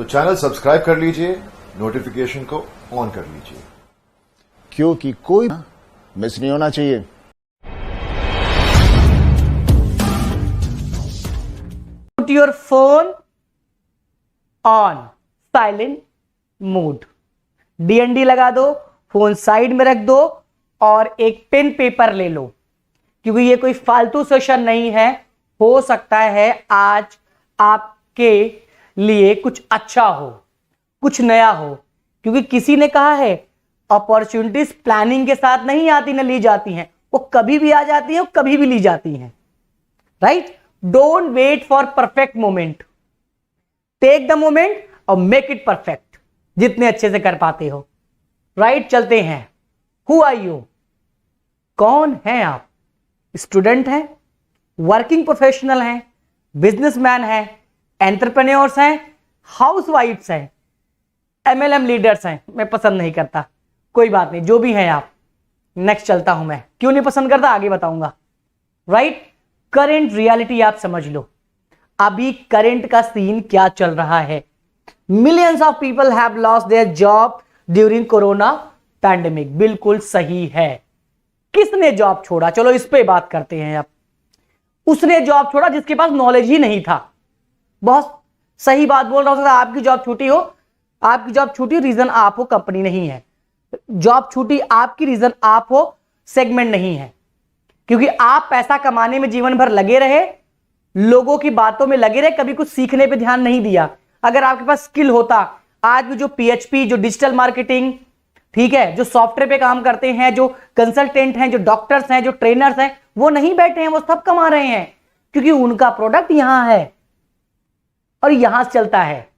Channel subscribe कर लीजिए, notification को ऑन कर लीजिए, क्योंकि कोई मिस नहीं होना चाहिए। Put your phone on silent mode, DND लगा दो, फोन साइड में रख दो और एक पेन पेपर ले लो, क्योंकि ये कोई फालतू सेशन नहीं है। हो सकता है आज आपके लिए कुछ अच्छा हो, कुछ नया हो, क्योंकि किसी ने कहा है अपॉर्चुनिटीज प्लानिंग के साथ नहीं आती न ली जाती हैं, वो कभी भी आ जाती हैं, कभी भी ली जाती हैं। Right? Don't wait for perfect moment, take the moment और मेक इट परफेक्ट, जितने अच्छे से कर पाते हो। राइट? चलते हैं। Who are you? कौन है आप? स्टूडेंट हैं, वर्किंग प्रोफेशनल हैं, बिजनेसमैन हैं, एंटरप्रेन्योर्स हैं, हाउसवाइफ्स हैं, MLM लीडर्स हैं। मैं पसंद नहीं करता, कोई बात नहीं, जो भी हैं आप। नेक्स्ट चलता हूं मैं, क्यों नहीं पसंद करता आगे बताऊंगा। राइट? करंट रियलिटी आप समझ लो, अभी करंट का सीन क्या चल रहा है। Millions of people have lost their job during corona pandemic. बिल्कुल सही है। किसने जॉब छोड़ा? चलो इस पे बात करते हैं। अब उसने जॉब छोड़ा जिसके पास नॉलेज ही नहीं था। बहुत सही बात बोल रहा हूं। आपकी जॉब छूटी हो, आपकी जॉब छूटी, रीजन आप हो, कंपनी नहीं है। जॉब छूटी आपकी, रीजन आप हो, सेगमेंट नहीं है। क्योंकि आप पैसा कमाने में जीवन भर लगे रहे, लोगों की बातों में लगे रहे, कभी कुछ सीखने पे ध्यान नहीं दिया। अगर आपके पास स्किल होता, आज भी जो PHP, जो डिजिटल मार्केटिंग, ठीक है, जो सॉफ्टवेयर पे काम करते हैं, जो कंसल्टेंट हैं, जो डॉक्टर्स हैं, जो ट्रेनर्स हैं, वो नहीं बैठे हैं, वो सब कमा रहे हैं, क्योंकि उनका प्रोडक्ट यहां है और यहां से चलता है।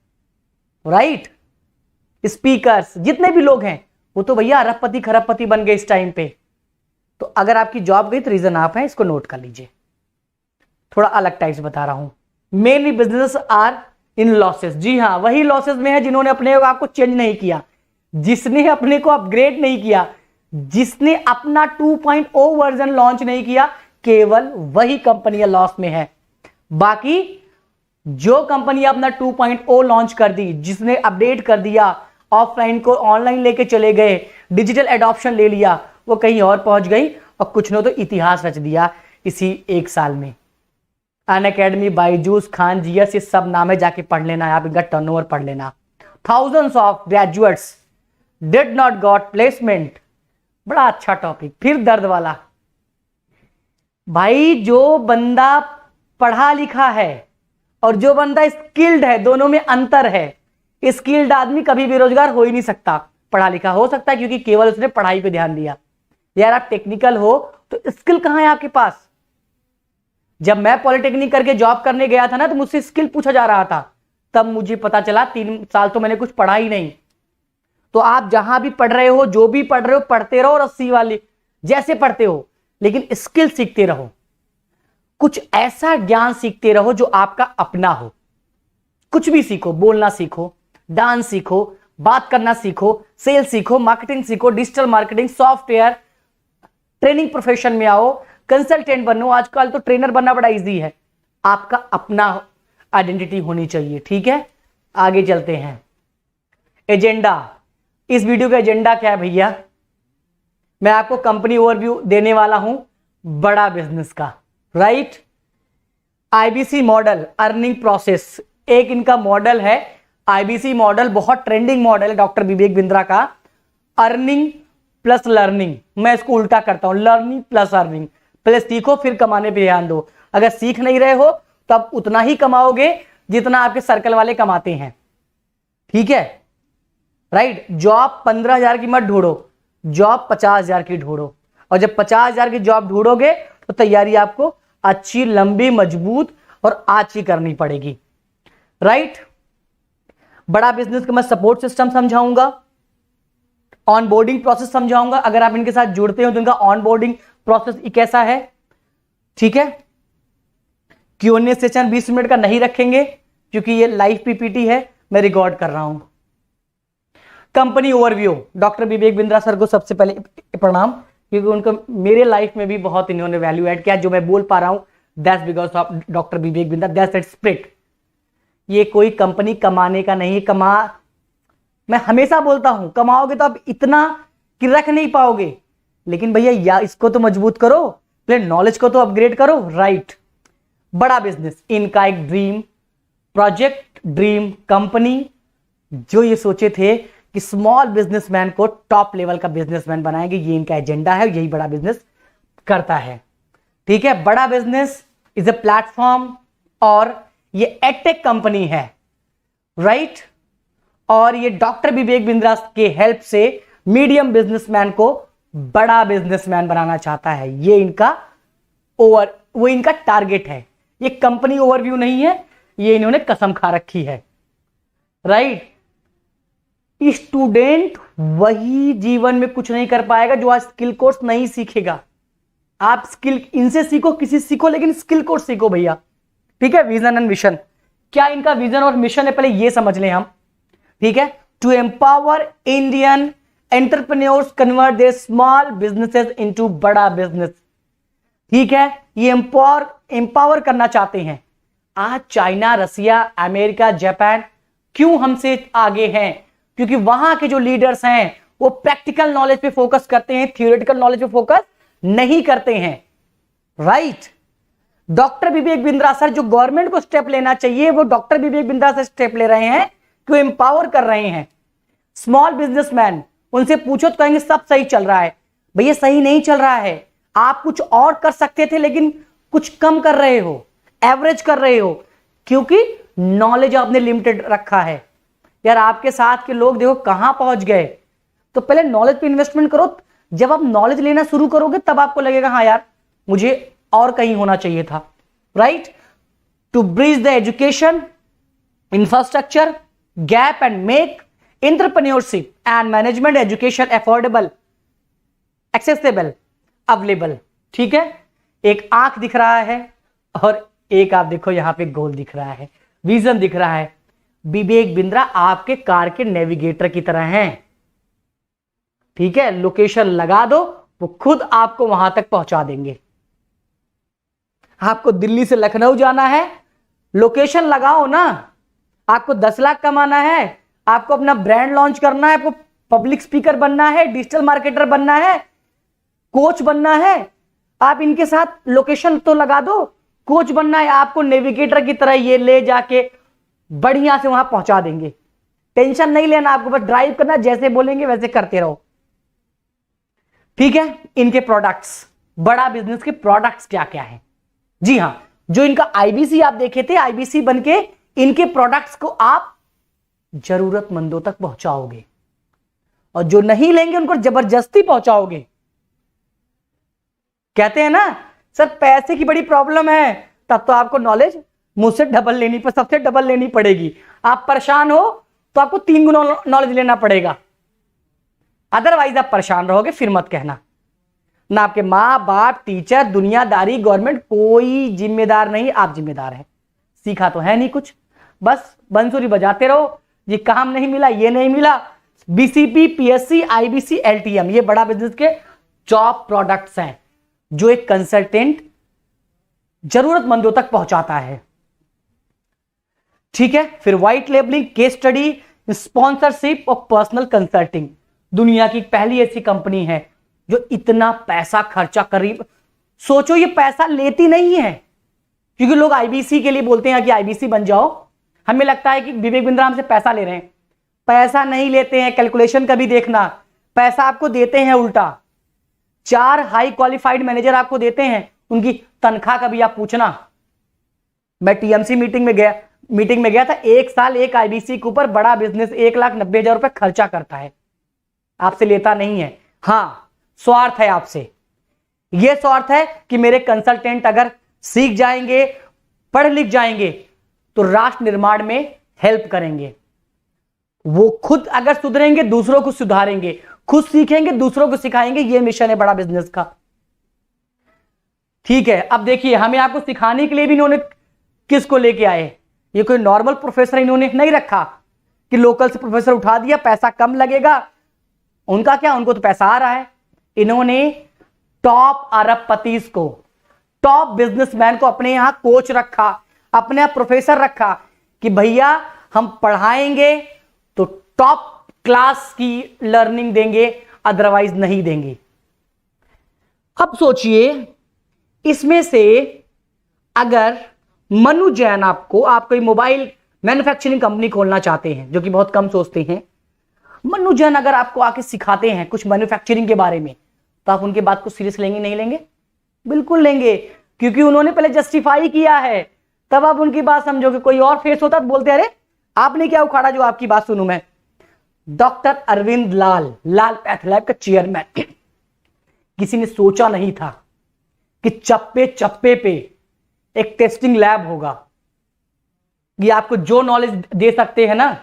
राइट? स्पीकर्स, जितने भी लोग हैं, वो तो भैया अरबपति खरबपति बन गए इस टाइम पे। तो अगर आपकी जॉब गई तो रीजन आप हैं, इसको नोट कर लीजिए। थोड़ा अलग टाइप से बता रहा हूं। Mainly business are in losses. जी हां, वही लॉसेस में है जिन्होंने अपने आप को चेंज नहीं किया, जिसने अपने को अपग्रेड नहीं किया, जिसने अपना 2.0 वर्जन लॉन्च नहीं किया, केवल वही कंपनियां लॉस में है। बाकी जो कंपनी अपना 2.0 लॉन्च कर दी, जिसने अपडेट कर दिया, ऑफलाइन को ऑनलाइन लेके चले गए, डिजिटल एडॉप्शन ले लिया, वो कहीं और पहुंच गई और कुछ ने तो इतिहास रच दिया इसी एक साल में। अनअकैडमी, बायजूस, खान जीएस, ये सब नाम है, जाके पढ़ लेना, आप इनका टर्नओवर पढ़ लेना। Thousands of graduates did not got placement. बड़ा अच्छा टॉपिक, फिर दर्द वाला। भाई, जो बंदा पढ़ा लिखा है और जो बंदा स्किल्ड है, दोनों में अंतर है। स्किल्ड आदमी कभी बेरोजगार हो ही नहीं सकता। पढ़ा लिखा हो सकता है क्योंकि केवल उसने पढ़ाई पे ध्यान दिया। यार, आप टेक्निकल हो तो स्किल कहां है आपके पास? जब मैं पॉलिटेक्निक करके जॉब करने गया था ना, तो मुझसे स्किल पूछा जा रहा था, तब मुझे पता चला 3 साल तो मैंने कुछ पढ़ा ही नहीं। तो आप जहां भी पढ़ रहे हो, जो भी पढ़ रहे हो, पढ़ते रहो, रस्सी वाली जैसे पढ़ते हो, लेकिन स्किल सीखते रहो। कुछ ऐसा ज्ञान सीखते रहो जो आपका अपना हो। कुछ भी सीखो, बोलना सीखो, डांस सीखो, बात करना सीखो, सेल सीखो, मार्केटिंग सीखो, digital marketing, software, training profession में आओ, कंसल्टेंट बनो। आजकल तो ट्रेनर बनना बड़ा इजी है। आपका अपना आइडेंटिटी होनी चाहिए। ठीक है, आगे चलते हैं। एजेंडा, इस वीडियो का एजेंडा क्या है भैया? मैं आपको कंपनी ओवरव्यू देने वाला हूं बड़ा बिजनेस का। Right? IBC model, earning process, एक इनका मॉडल है। IBC मॉडल बहुत ट्रेंडिंग मॉडल है डॉक्टर विवेक बिंद्रा का। अर्निंग प्लस लर्निंग, मैं इसको उल्टा करता हूं, लर्निंग प्लस अर्निंग। पहले सीखो, फिर कमाने पे ध्यान दो। अगर सीख नहीं रहे हो तो आप उतना ही कमाओगे जितना आपके सर्कल वाले कमाते हैं। ठीक है? राइट? जॉब 15,000 की मत ढूंढो, जॉब 50,000 की ढूंढो। और जब 50,000 की जॉब ढूंढोगे तो तैयारी आपको अच्छी, लंबी, मजबूत और अच्छी करनी पड़ेगी। राइट? बड़ा बिजनेस का मैं सपोर्ट सिस्टम समझाऊंगा, ऑनबोर्डिंग प्रोसेस समझाऊंगा। अगर आप इनके साथ जुड़ते हो तो इनका ऑनबोर्डिंग प्रोसेस कैसा है। ठीक है? Q&A सेशन 20 मिनट का नहीं रखेंगे क्योंकि ये लाइव PPT है, मैं रिकॉर्ड कर रहा हूं। Company overview, doctor Vivek Bindra sir को सबसे पहले प्रणाम, क्योंकि उनको मेरे लाइफ में भी बहुत इन्होंने वैल्यू ऐड किया। जो मैं बोल पा रहा हूं that's because of doctor Vivek Bindra, that's it spirit. ये कोई कंपनी कमाने का नहीं। मैं हमेशा बोलता हूं कमाओगे तो आप इतना कि रख नहीं पाओगे, लेकिन भैया या इसको तो मजबूत करो, पहले नॉलेज को तो अपग्रेड करो। राइट, बड़ा बिजनेस, इनका एक ड्रीम प्रोजेक्ट, ड्रीम कंपनी, जो ये सोचे थे कि स्मॉल बिजनेसमैन को टॉप लेवल का बिजनेसमैन बनाएंगे, ये इनका एजेंडा है, यही बड़ा बिजनेस करता है। ठीक है, बड़ा बिजनेस इज ए प्लेटफॉर्म और ये एडटेक कंपनी है। राइट, और ये डॉक्टर विवेक बिंद्रा के हेल्प से मीडियम बिजनेसमैन को बड़ा बिजनेसमैन बनाना चाहता है। ये इनका वो इनका टारगेट है। ये कंपनी ओवरव्यू नहीं है, ये इन्होंने कसम खा रखी है। राइट, स्टूडेंट वही जीवन में कुछ नहीं कर पाएगा जो आज स्किल कोर्स नहीं सीखेगा। आप स्किल इनसे सीखो, किसी सीखो, लेकिन स्किल कोर्स सीखो भैया। ठीक है, विजन एंड मिशन, क्या इनका विजन और मिशन है पहले ये समझ लें हम। ठीक है, to empower Indian entrepreneurs convert their small businesses into बड़ा बिजनेस। ठीक है, ये एम्पावर करना चाहते हैं। आज चाइना, रसिया, अमेरिका, जापान क्यों हमसे आगे हैं? क्योंकि वहां के जो लीडर्स हैं वो प्रैक्टिकल नॉलेज पे फोकस करते हैं, थियोरेटिकल नॉलेज पे फोकस नहीं करते हैं। Right, doctor Vivek Bindra sir जो गवर्नमेंट को स्टेप लेना चाहिए वो doctor Vivek Bindra sir step ले रहे हैं, क्यों एम्पावर कर रहे हैं स्मॉल बिजनेसमैन। उनसे पूछो तो कहेंगे सब सही चल रहा है। भैया सही नहीं चल रहा है, आप कुछ और कर सकते थे लेकिन कुछ कम कर रहे हो, एवरेज कर रहे हो, क्योंकि नॉलेज आपने लिमिटेड रखा है। यार आपके साथ के लोग देखो कहां पहुंच गए। तो पहले नॉलेज पे इन्वेस्टमेंट करो। जब आप नॉलेज लेना शुरू करोगे तब आपको लगेगा हाँ यार मुझे और कहीं होना चाहिए था। Right, to bridge the education infrastructure gap and make entrepreneurship and management education affordable, accessible, available. ठीक है, एक आंख दिख रहा है और एक आप देखो यहां पे गोल दिख रहा है, विजन दिख रहा है। विवेक बिंद्रा आपके कार के नेविगेटर की तरह हैं। ठीक है, लोकेशन लगा दो, वो खुद आपको वहां तक पहुंचा देंगे। आपको दिल्ली से लखनऊ जाना है, लोकेशन लगाओ ना। आपको 10 लाख कमाना है, आपको अपना ब्रांड लॉन्च करना है, आपको पब्लिक स्पीकर बनना है, डिजिटल मार्केटर बनना है, कोच बनना है, आप इनके साथ लोकेशन तो लगा दो। कोच बनना है आपको, नेविगेटर की तरह ये ले जाके बढ़िया से वहां पहुंचा देंगे। टेंशन नहीं लेना, आपको बस ड्राइव करना, जैसे बोलेंगे वैसे करते रहो। ठीक है, इनके प्रोडक्ट्स, बड़ा बिजनेस के प्रोडक्ट्स क्या क्या है? जी हां, जो इनका आईबीसी आप देखे थे, आईबीसी बनके इनके प्रोडक्ट्स को आप जरूरतमंदों तक पहुंचाओगे और जो नहीं लेंगे उनको जबरदस्ती पहुंचाओगे। कहते हैं ना सर पैसे की बड़ी प्रॉब्लम है, तब तो आपको नॉलेज मुझसे सबसे डबल लेनी पड़ेगी। आप परेशान हो तो आपको 3 गुना नॉलेज लेना पड़ेगा, अदरवाइज आप परेशान रहोगे। फिर मत कहना, ना आपके माँ बाप, टीचर, दुनियादारी, गवर्नमेंट कोई जिम्मेदार नहीं, आप जिम्मेदार हैं। सीखा तो है नहीं कुछ, बस बंसुरी बजाते रहो। ये काम नहीं मिला, ये नहीं मिला। बीसीपी, पीएससी, आईबीसी, एलटीएम, ये बड़ा बिजनेस के जॉब प्रोडक्ट्स हैं जो एक कंसल्टेंट जरूरतमंदों तक पहुंचाता है। ठीक है, फिर white labelling, case study, sponsorship और पर्सनल कंसल्टिंग। दुनिया की पहली ऐसी कंपनी है जो इतना पैसा खर्चा करीब, सोचो ये पैसा लेती नहीं है, क्योंकि लोग आईबीसी के लिए बोलते हैं कि आईबीसी बन जाओ। हमें लगता है कि विवेक बिंद्रा हमसे पैसा ले रहे हैं, पैसा नहीं लेते हैं। कैलकुलेशन कभी देखना, पैसा आपको देते हैं उल्टा। 4 हाई क्वालिफाइड मैनेजर आपको देते हैं, उनकी तनख्वाह का भी आप पूछना। मैं टीएमसी मीटिंग में गया था, 1 साल एक आईबीसी के ऊपर बड़ा बिजनेस 1,90,000 रुपए खर्चा करता है, आपसे लेता नहीं है। हाँ, स्वार्थ है आपसे, यह स्वार्थ है कि मेरे कंसल्टेंट अगर सीख जाएंगे, पढ़ लिख जाएंगे तो राष्ट्र निर्माण में हेल्प करेंगे। वो खुद अगर सुधरेंगे दूसरों को सुधारेंगे, खुद सीखेंगे दूसरों को सिखाएंगे। ये मिशन है बड़ा बिजनेस का। ठीक है, अब देखिए हमें आपको सिखाने के लिए भी इन्होंने किसको लेके आए। ये कोई नॉर्मल प्रोफेसर इन्होंने नहीं रखा कि लोकल से प्रोफेसर उठा दिया, पैसा कम लगेगा। उनका क्या, उनको तो पैसा आ रहा है। इन्होंने टॉप अरबपति को, टॉप बिजनेसमैन को अपने यहां कोच रखा, अपने यहां प्रोफेसर रखा। कि भैया हम पढ़ाएंगे तो टॉप क्लास की लर्निंग देंगे, अदरवाइज नहीं देंगे। अब सोचिए इसमें से अगर मनु जैन आप कोई मोबाइल मैन्युफैक्चरिंग कंपनी खोलना चाहते हैं, जो कि बहुत कम सोचते हैं, मनु जैन अगर आपको आके सिखाते हैं कुछ मैन्युफैक्चरिंग के बारे में, तो आप उनकी बात को सीरियस लेंगे नहीं लेंगे? बिल्कुल लेंगे, क्योंकि उन्होंने पहले जस्टिफाई किया है, तब आप उनकी बात समझोगे। कोई और फेस होता तो बोलते अरे आपने क्या उखाड़ा जो आपकी बात सुनूं मैं। डॉक्टर अरविंद लाल पैथ लैब का चेयरमैन, किसी ने सोचा नहीं था कि चप्पे चप्पे पे एक टेस्टिंग लैब होगा। ये आपको जो नॉलेज दे सकते हैं ना,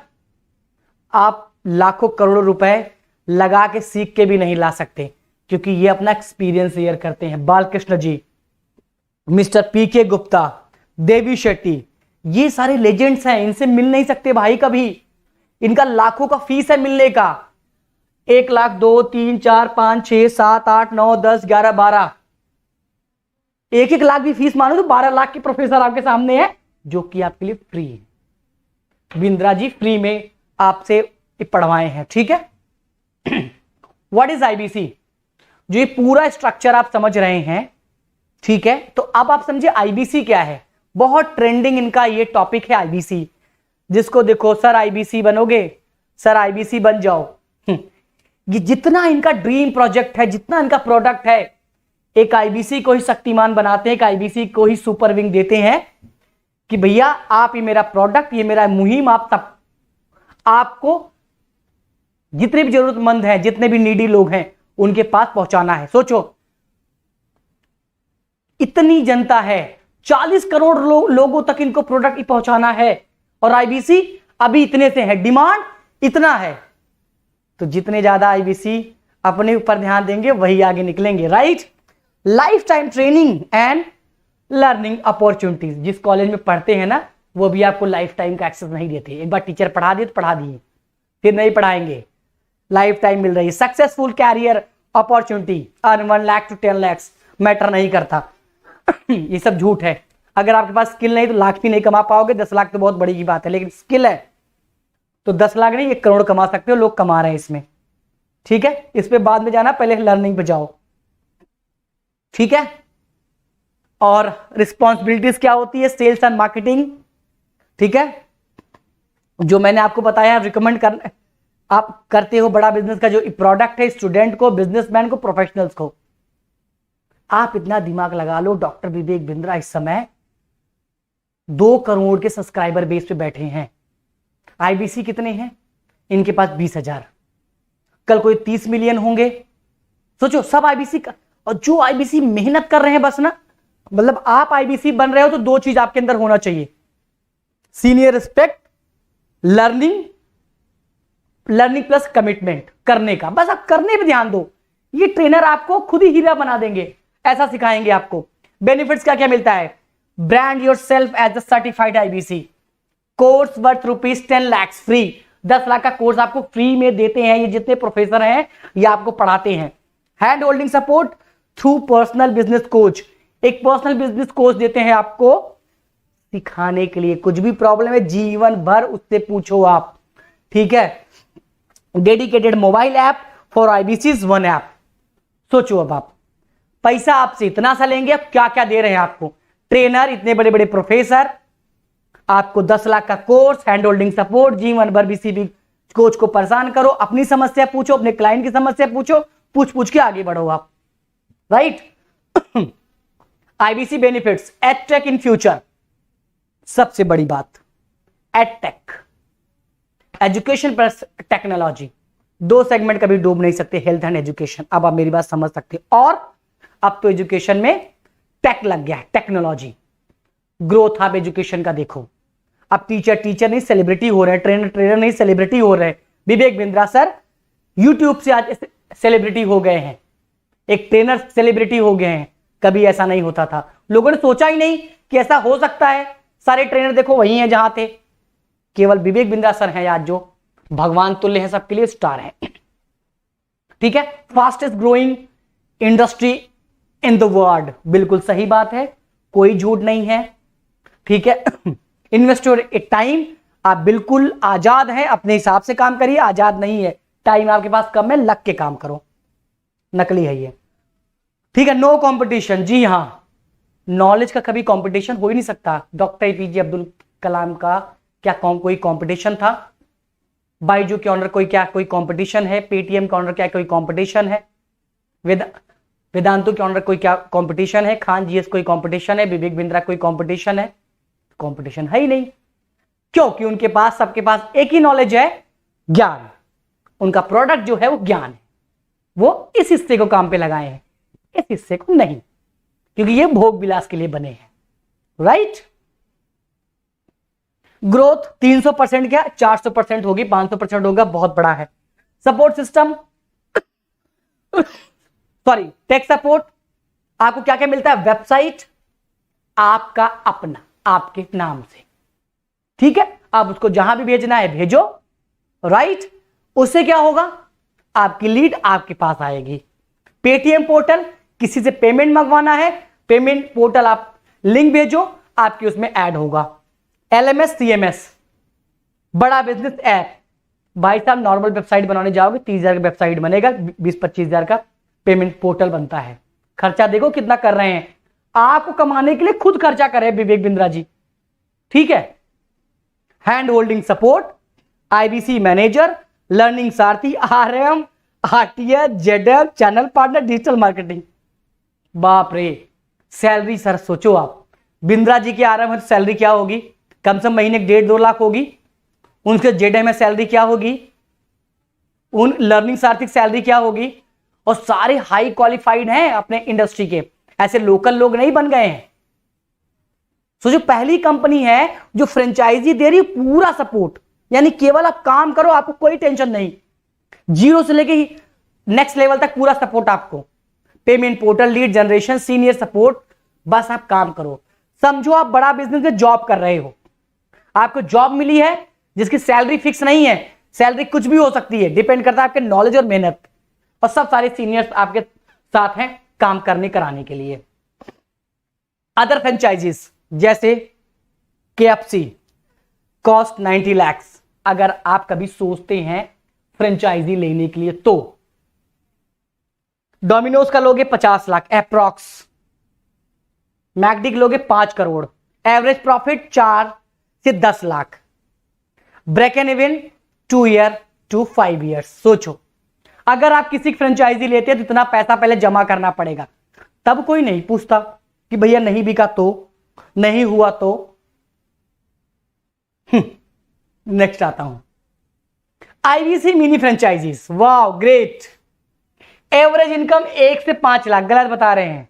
आप लाखों करोड़ों रुपए लगा के सीख के भी नहीं ला सकते, क्योंकि ये अपना एक्सपीरियंस शेयर करते हैं। बालकृष्ण जी, मिस्टर पीके गुप्ता, देवी शेट्टी, ये सारे लेजेंड्स हैं, इनसे मिल नहीं सकते भाई कभी। इनका लाखों का फीस है मिलने का, 1 लाख 2 3 4 5 6 7 8 9 10 11 12, 1 लाख भी फीस मानो तो 12 लाख के प्रोफेसर आपके सामने है, जो कि आपके लिए फ्री है। बिंद्रा जी फ्री में आपसे पढ़वाए हैं, ठीक है। What is IBC? जो ये पूरा स्ट्रक्चर आप समझ रहे हैं, ठीक है। तो अब आप समझे आईबीसी क्या है। बहुत ट्रेंडिंग इनका ये टॉपिक है आईबीसी, जिसको देखो सर आईबीसी बनोगे, सर आईबीसी बन जाओ। ये जितना इनका ड्रीम प्रोजेक्ट है, जितना इनका प्रोडक्ट है, एक आईबीसी को ही शक्तिमान बनाते हैं, एक आईबीसी को ही सुपर विंग देते हैं कि भैया आप ये मेरा प्रोडक्ट, ये मेरा मुहिम, आप तक आपको जितने भी जरूरतमंद हैं, जितने भी नीडी लोग हैं, उनके पास पहुंचाना है। सोचो इतनी जनता है, 40 करोड़ लोगों तक इनको प्रोडक्ट पहुंचाना है, और आईबीसी अभी इतने से है, डिमांड इतना है। तो जितने ज्यादा आईबीसी अपने ऊपर ध्यान देंगे वही आगे निकलेंगे, right. Life time training and learning opportunities, जिस कॉलेज में पढ़ते हैं ना, वो भी आपको लाइफ टाइम का एक्सेस नहीं देते। एक बार टीचर पढ़ा दिए तो पढ़ा दिए, फिर नहीं पढ़ाएंगे। लाइफ टाइम मिल रही है। Successful career opportunity, earn 1 lakh to 10 lakh, matter नहीं करता। ये सब झूठ है। अगर आपके पास स्किल नहीं तो लाख भी नहीं कमा पाओगे। 10 लाख तो बहुत बड़ी की बात है, लेकिन स्किल है तो 10 लाख नहीं 1 करोड़ कमा सकते हो। लोग कमा रहे हैं इसमें, ठीक है। इस पे बाद में जाना, पहले लर्निंग पे जाओ, ठीक है। और रिस्पॉन्सिबिलिटीज क्या होती है, सेल्स एंड मार्केटिंग, ठीक है। जो मैंने आपको बताया रिकमेंड करना, आप करते हो बड़ा बिजनेस का जो प्रोडक्ट है, स्टूडेंट को, बिजनेसमैन को, प्रोफेशनल्स को। आप इतना दिमाग लगा लो, डॉक्टर विवेक बिंद्रा इस समय 2 करोड़ के सब्सक्राइबर बेस पे बैठे हैं। आईबीसी कितने हैं इनके पास? 20,000। कल कोई 30 मिलियन होंगे। सोचो सब आईबीसी का, और जो आईबीसी मेहनत कर रहे हैं बस ना, मतलब आप आईबीसी बन रहे हो तो 2 चीज आपके अंदर होना चाहिए, senior respect, learning plus commitment करने का। बस आप करने पे ध्यान दो, ये ट्रेनर आपको खुद ही हीरा बना देंगे, ऐसा सिखाएंगे आपको। बेनिफिट्स क्या क्या मिलता है? Brand yourself as a certified IBC, course worth ₹10 lakh free. 10 lakh का कोर्स आपको फ्री में देते हैं ये जितने प्रोफेसर हैं, ये आपको पढ़ाते हैं। Hand holding support through personal business coach, एक पर्सनल बिजनेस कोच देते हैं आपको सिखाने के लिए। कुछ भी प्रॉब्लम है जीवन भर उससे पूछो आप, ठीक है। Dedicated mobile app for IBCs 1 app. सोचो अब आप पैसा आपसे इतना सा लेंगे, अब क्या क्या दे रहे हैं आपको? ट्रेनर, इतने बड़े बड़े प्रोफेसर, आपको 10 लाख का कोर्स, हैंड होल्डिंग सपोर्ट, जीवन भर बीसीबी कोच को परेशान करो, अपनी समस्या पूछो, अपने क्लाइंट की समस्या पूछो, पूछ के आगे बढ़ो आप, right. IBC benefits, edtech in future, सबसे बड़ी बात edtech, education plus technology. 2 segment कभी डूब नहीं सकते, हेल्थ एंड एजुकेशन। अब आप मेरी बात समझ सकते हैं। और अब तो एजुकेशन में टेक लग गया है, टेक्नोलॉजी। ग्रोथ आप एजुकेशन का देखो, अब टीचर नहीं सेलिब्रिटी हो रहे हैं, ट्रेनर नहीं सेलिब्रिटी हो रहे हैं। विवेक बिंद्रा सर यूट्यूब से आज सेलिब्रिटी हो गए हैं, एक ट्रेनर सेलिब्रिटी हो गए हैं। कभी ऐसा नहीं होता था, लोगों ने सोचा ही नहीं कि ऐसा हो सकता है। सारे ट्रेनर देखो वही हैं जहां थे, केवल विवेक बिंद्रा सर हैं आज जो भगवान तुल्य हैं, सबके लिए स्टार हैं, ठीक है। Fastest growing industry in the world, बिल्कुल सही बात है, कोई झूठ नहीं है, ठीक है। Invest your time. आप बिल्कुल आजाद हैं, अपने हिसाब से काम करिए, आजाद नहीं है, टाइम आपके पास कम है, लग के काम करो। नकली है ये, ठीक है। नो कंपटीशन, जी हां, नॉलेज का कभी कंपटीशन हो ही नहीं सकता। डॉक्टर एपीजे अब्दुल कलाम का क्या कोई कंपटीशन था? बाइजू के ऑनर कोई कंपटीशन है? पेटीएम के ऑनर क्या कोई कंपटीशन है? वेदांतु के ऑनर कोई क्या कंपटीशन है? खान जीएस कोई कंपटीशन है? विवेक बिंद्रा कोई कंपटीशन है? कंपटीशन है ही नहीं। क्योंकि उनके पास, सबके पास एक ही नॉलेज है, ज्ञान। उनका प्रोडक्ट जो है वो ज्ञान है। वो इस हिस्से को काम पे लगाए हैं, इस हिस्से को नहीं, क्योंकि ये भोग विलास के लिए बने हैं, राइट। ग्रोथ 300% क्या 400% होगी, 500% होगा, बहुत बड़ा है। Support system, sorry, tech support, आपको क्या क्या मिलता है? वेबसाइट आपका अपना, आपके नाम से, ठीक है। आप उसको जहां भी भेजना है भेजो, राइट। उससे क्या होगा? आपकी लीड आपके पास आएगी। पेटीएम पोर्टल, किसी से पेमेंट मंगवाना है, पेमेंट पोर्टल आप लिंक भेजो, आपकी उसमें ऐड होगा। एलएमएस सीएमएस, बड़ा बिजनेस ऐप, भाई साहब नॉर्मल वेबसाइट बनाने जाओगे 30,000 का वेबसाइट बनेगा, 20-25,000 का पेमेंट पोर्टल बनता है। खर्चा देखो कितना कर रहे हैं, आपको कमाने के लिए खुद खर्चा कर रहे हैं विवेक बिंद्रा जी, ठीक है। Hand holding support, IBC manager, learning Saarthi, RM, RTS, ZM, channel partner, digital marketing. बाप रे, सैलरी सर सोचो आप, बिंद्रा जी की आरएम है तो सैलरी क्या होगी? कम से कम महीने 1.5-2 लाख होगी। उनके जेडएम में सैलरी क्या होगी? उन लर्निंग सारथी सैलरी क्या होगी? और सारे हाई क्वालिफाइड हैं अपने इंडस्ट्री के, ऐसे लोकल लोग नहीं बन गए हैं। सो जो पहली कंपनी है जो फ्रेंचाइजी दे रही है पूरा सपोर्ट, यानी केवल आप काम करो, आपको कोई टेंशन नहीं, जीरो से लेके नेक्स्ट लेवल तक पूरा सपोर्ट आपको। Payment portal, lead generation, senior support, बस आप काम करो। समझो आप बड़ा बिजनेस में जॉब कर रहे हो, आपको जॉब मिली है जिसकी सैलरी फिक्स नहीं है, सैलरी कुछ भी हो सकती है, डिपेंड करता है आपके नॉलेज और मेहनत, और सब सारे सीनियर्स आपके साथ हैं काम करने कराने के लिए। अदर फ्रेंचाइजीज जैसे केएफसी, कॉस्ट 90 लाख। अगर आप कभी सोचते हैं फ्रेंचाइजी लेने के लिए तो डोमिनोज का लोगे 50 लाख अप्रॉक्स, मैकडी लोगे 5 करोड़, एवरेज प्रॉफिट 4 से 10 lakh, break an even 2 year to 5 years. सोचो अगर आप किसी की फ्रेंचाइजी लेते हैं तो इतना पैसा पहले जमा करना पड़ेगा, तब कोई नहीं पूछता कि भैया नहीं बिका तो, नहीं हुआ तो। नेक्स्ट आता हूं, आईवीसी मिनी फ्रेंचाइजीज, वाह ग्रेट। एवरेज इनकम 1 से 5 लाख, गलत बता रहे हैं,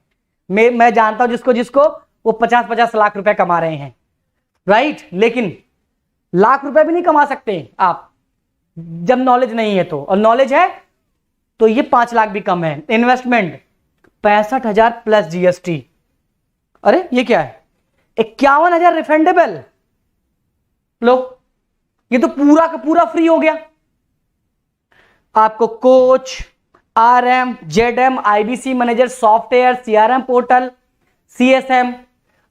मैं जानता हूं जिसको जिसको वो 50-50 लाख रुपए कमा रहे हैं, राइट। लेकिन लाख रुपए भी नहीं कमा सकते आप जब नॉलेज नहीं है तो, और नॉलेज है तो ये 5 लाख भी कम है। इन्वेस्टमेंट 65,000 प्लस जीएसटी, अरे ये क्या है, 51,000 रिफंडेबल। लो ये तो पूरा का पूरा फ्री हो गया। आपको coach, RM, ZM, IBC manager, software, CRM portal, CSM,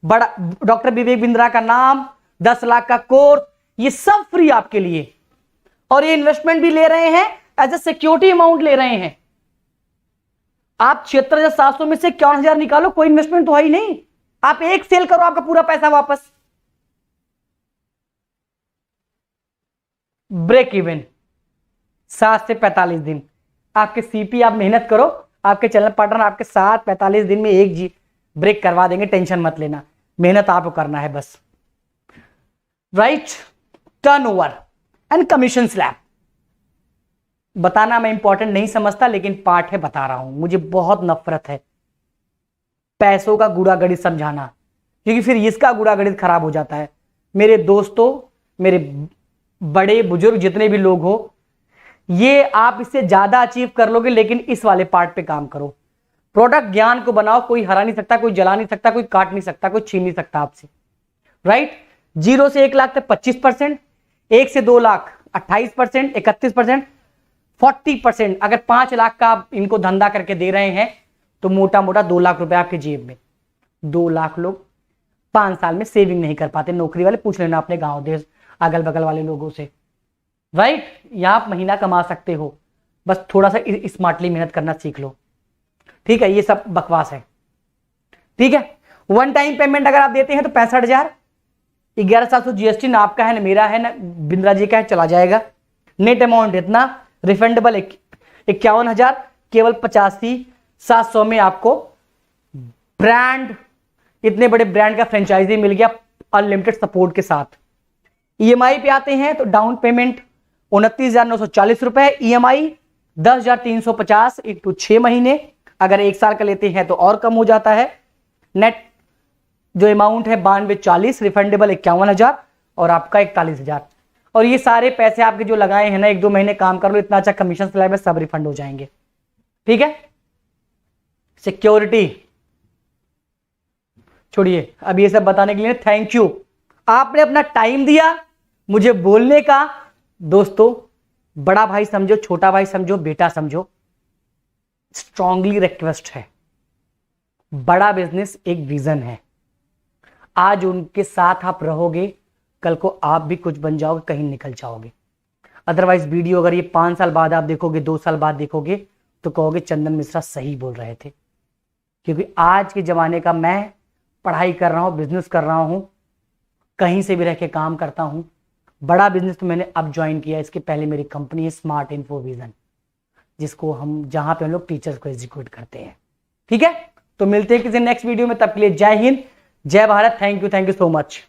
बड़ा डॉक्टर विवेक बिंद्रा का नाम, 10 लाख का कोर्स, ये सब फ्री आपके लिए। और ये इन्वेस्टमेंट भी ले रहे हैं, एज ए सिक्योरिटी अमाउंट ले रहे हैं। आप 76,700 में से 51,000 निकालो, कोई इन्वेस्टमेंट तो है ही नहीं, आप एक सेल करो आपका पूरा पैसा वापस। ब्रेक इवन 7 से 45 दिन, आपके सीपी आप मेहनत करो, आपके चैनल पार्टनर आपके साथ 45 दिन में एक जी ब्रेक करवा देंगे, टेंशन मत लेना, मेहनत आपको करना है बस, right. Turnover and commission slab, बताना मैं इंपॉर्टेंट नहीं समझता, लेकिन पार्ट है, बता रहा हूं। मुझे बहुत नफरत है पैसों का गुड़ा गणित समझाना, क्योंकि फिर इसका गुड़ा गणित खराब हो जाता है। मेरे दोस्तों, मेरे बड़े बुजुर्ग जितने भी लोग हो, ये आप इससे ज्यादा अचीव कर लोगे, लेकिन इस वाले पार्ट पे काम करो। प्रोडक्ट ज्ञान को बनाओ, कोई हरा नहीं सकता, कोई जला नहीं सकता, कोई काट नहीं सकता, कोई छीन नहीं सकता आपसे, राइट। 0 से 1 लाख तक 25%, 1 से 2 लाख 28%, 31%, 40%। अगर 5 लाख का आप इनको धंधा करके दे रहे हैं तो मोटा मोटा 2 लाख रुपए आपके जेब में। 2 लाख लोग 5 साल में सेविंग नहीं कर पाते। नौकरी वाले पूछ लेना अपने गांव देश अगल बगल वाले लोगों से, राइट। यहां आप महीना कमा सकते हो, बस थोड़ा सा स्मार्टली मेहनत करना सीख लो, ठीक है। ये सब बकवास है, ठीक है। वन टाइम पेमेंट अगर आप देते हैं तो 65,000, 11,700 जीएसटी ना आपका है ना मेरा है ना बिंद्रा जी का है, चला जाएगा। नेट अमाउंट इतना, रिफंडेबल 51,000, केवल 85,700 में आपको ब्रांड, इतने बड़े ब्रांड का फ्रेंचाइजी मिल गया अनलिमिटेड सपोर्ट के साथ। ईएमआई पे आते हैं तो डाउन पेमेंट 29,940 रुपए, ईएमआई 10,350 इंटू 6 महीने, अगर 1 साल का लेते हैं तो और कम हो जाता है। नेट जो अमाउंट है 9240, रिफंडेबल 51,000 और आपका 41,000। और ये सारे पैसे आपके जो लगाए हैं ना, 1-2 महीने काम कर लो, इतना अच्छा कमीशन स्लैब में सब रिफंड हो जाएंगे, ठीक है। सिक्योरिटी छोड़िए, अब ये सब बताने के लिए थैंक यू, आपने अपना टाइम दिया मुझे बोलने का। दोस्तों, बड़ा भाई समझो, छोटा भाई समझो, बेटा समझो, स्ट्रांगली रिक्वेस्ट है, बड़ा बिजनेस एक विजन है। आज उनके साथ आप रहोगे, कल को आप भी कुछ बन जाओगे, कहीं निकल जाओगे। अदरवाइज वीडियो अगर ये 5 साल बाद आप देखोगे, 2 साल बाद देखोगे, तो कहोगे चंदन मिश्रा सही बोल रहे थे। क्योंकि आज के जमाने का मैं पढ़ाई कर रहा हूं, बिजनेस कर रहा हूं, कहीं से भी रह के काम करता हूं। बड़ा बिजनेस तो मैंने अब ज्वाइन किया, इसके पहले मेरी कंपनी है स्मार्ट इन्फो विजन, जिसको हम जहां पे हम लोग टीचर्स को एग्जीक्यूट करते हैं, ठीक है। तो मिलते हैं किसी नेक्स्ट वीडियो में, तब के लिए जय हिंद, जय Bharat, thank you so much.